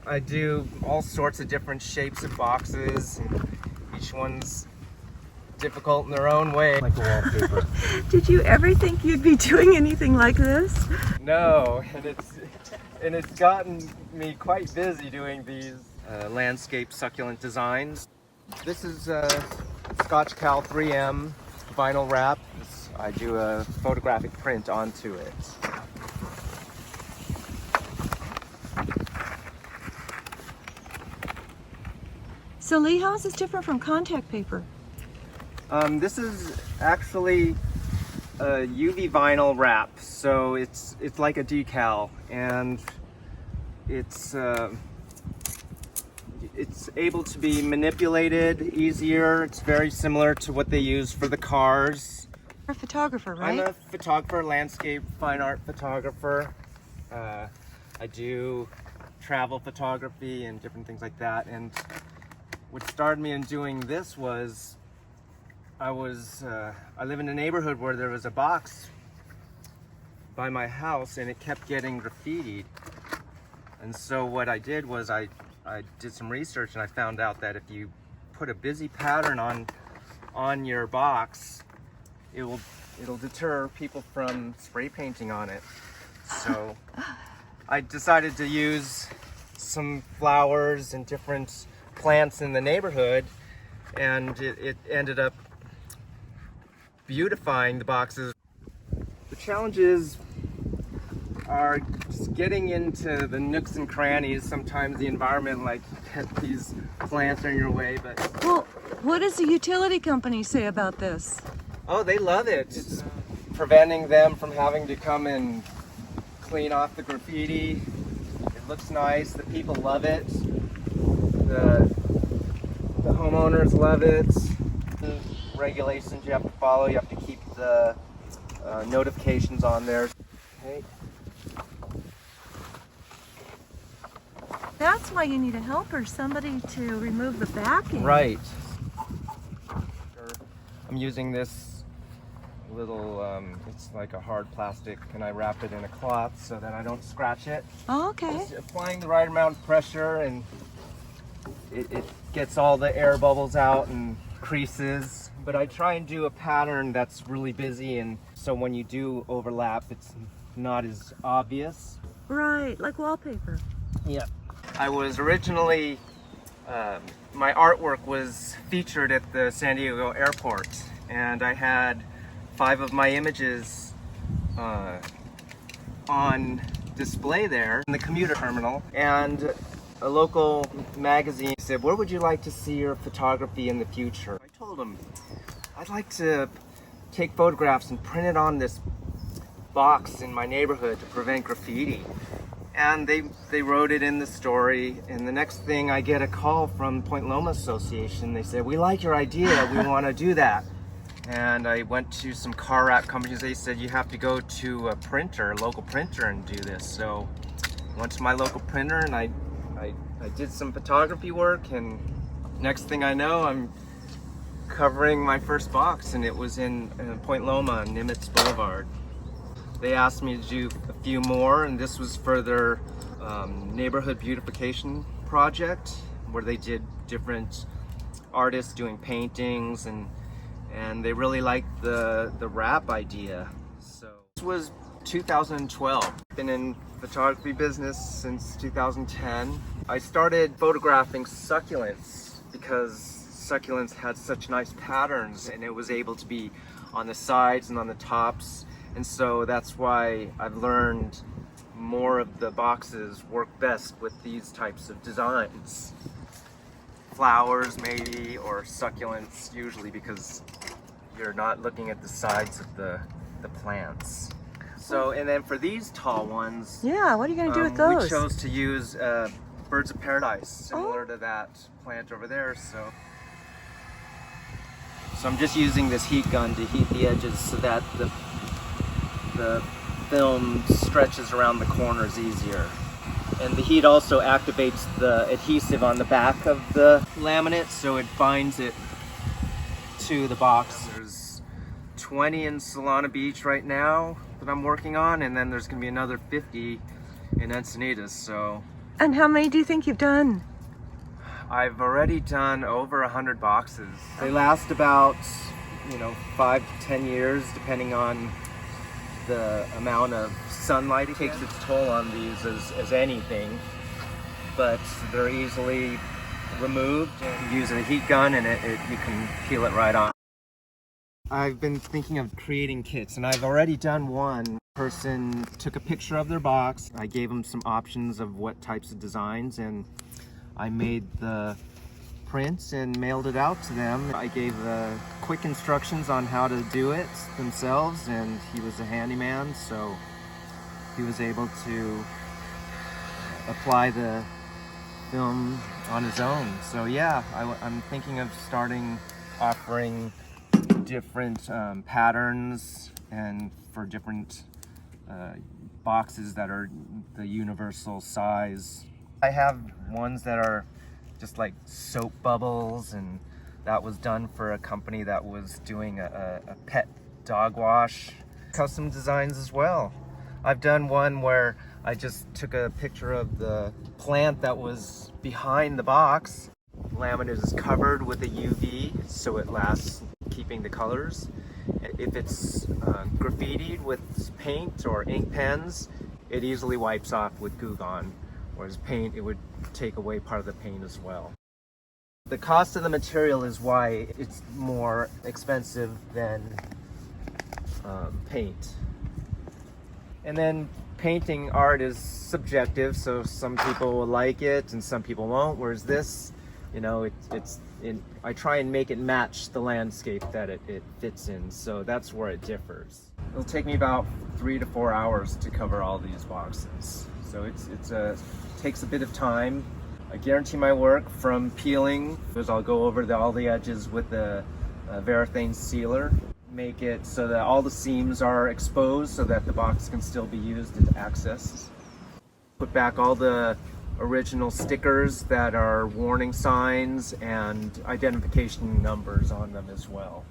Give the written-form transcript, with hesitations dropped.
I do all sorts of different shapes of boxes, and each one's difficult in their own way. Like wallpaper. Did you ever think you'd be doing anything like this? No, and it's gotten me quite busy doing these landscape succulent designs. This is Scotch Cal 3M vinyl wrap. I do a photographic print onto it. So Lee, how is this different from contact paper? This is actually a UV vinyl wrap, so it's like a decal, and it's able to be manipulated easier. It's very similar to what they use for the cars. You're a photographer, right? I'm a photographer, landscape fine art photographer. I do travel photography and different things like that. And what started me in doing this was I live in a neighborhood where there was a box by my house and it kept getting graffitied. And so what I did was I did some research and I found out that if you put a busy pattern on your box, it'll deter people from spray painting on it. So I decided to use some flowers and different plants in the neighborhood, and it ended up beautifying the boxes. The challenges are just getting into the nooks and crannies. Sometimes the environment, like these plants are in your way, but... Well, what does the utility company say about this? Oh, they love it. It's preventing them from having to come and clean off the graffiti. It looks nice. The people love it. The homeowners love it. The regulations you have to follow. You have to keep the notifications on there. Okay. That's why you need a helper, somebody to remove the backing. Right. I'm using this little, it's like a hard plastic, and I wrap it in a cloth so that I don't scratch it. Oh, okay. Just applying the right amount of pressure, and it gets all the air bubbles out and creases. But I try and do a pattern that's really busy, and so when you do overlap, it's not as obvious. Right, like wallpaper. Yeah. I was originally, my artwork was featured at the San Diego airport, and I had 5 of my images on display there in the commuter terminal, and a local magazine said, "Where would you like to see your photography in the future?" I told them, I'd like to take photographs and print it on this box in my neighborhood to prevent graffiti. And they wrote it in the story, and the next thing I get a call from Point Loma Association. They said, "We like your idea, we want to do that." And I went to some car wrap companies. They said, "You have to go to a printer, a local printer, and do this." So I went to my local printer and I did some photography work, and next thing I know, I'm covering my first box, and it was in Point Loma on Nimitz Boulevard. They asked me to do a few more, and this was for their neighborhood beautification project, where they did different artists doing paintings, and they really liked the wrap idea. So this was 2012. Been in photography business since 2010. I started photographing succulents because succulents had such nice patterns, and it was able to be on the sides and on the tops. And so that's why I've learned more of the boxes work best with these types of designs. Flowers maybe, or succulents usually, because you're not looking at the sides of the plants. So, and then for these tall ones, Yeah, what are you going to do with those? we chose to use Birds of Paradise, similar to that plant over there. So I'm just using this heat gun to heat the edges so that the film stretches around the corners easier. And the heat also activates the adhesive on the back of the laminate, so it binds it to the box. There's 20 in Solana Beach right now that I'm working on, and then there's gonna be another 50 in Encinitas. So And how many do you think you've done? I've already done over 100 boxes. They last about, 5 to 10 years, depending on the amount of sunlight. It takes its toll on these as anything, but they're easily removed. You use a heat gun and you can peel it right off. I've been thinking of creating kits, and I've already done one. Person took a picture of their box. I gave them some options of what types of designs, and I made the prints and mailed it out to them. I gave quick instructions on how to do it themselves, and he was a handyman, so he was able to apply the film on his own. So yeah, I'm thinking of offering different patterns and for different boxes that are the universal size. I have ones that are just like soap bubbles, and that was done for a company that was doing a pet dog wash. Custom designs as well. I've done one where I just took a picture of the plant that was behind the box. Laminate is covered with a UV so it lasts, keeping the colors. If it's graffitied with paint or ink pens, it easily wipes off with Goo Gone, whereas paint, it would take away part of the paint as well. The cost of the material is why it's more expensive than paint. And then painting art is subjective, so some people will like it and some people won't, whereas this, I try and make it match the landscape that it fits in, so that's where it differs. It'll take me about 3 to 4 hours to cover all these boxes, so it takes a bit of time. I guarantee my work from peeling, because I'll go over all the edges with the Varathane sealer, make it so that all the seams are exposed so that the box can still be used as access. Put back all the original stickers that are warning signs and identification numbers on them as well.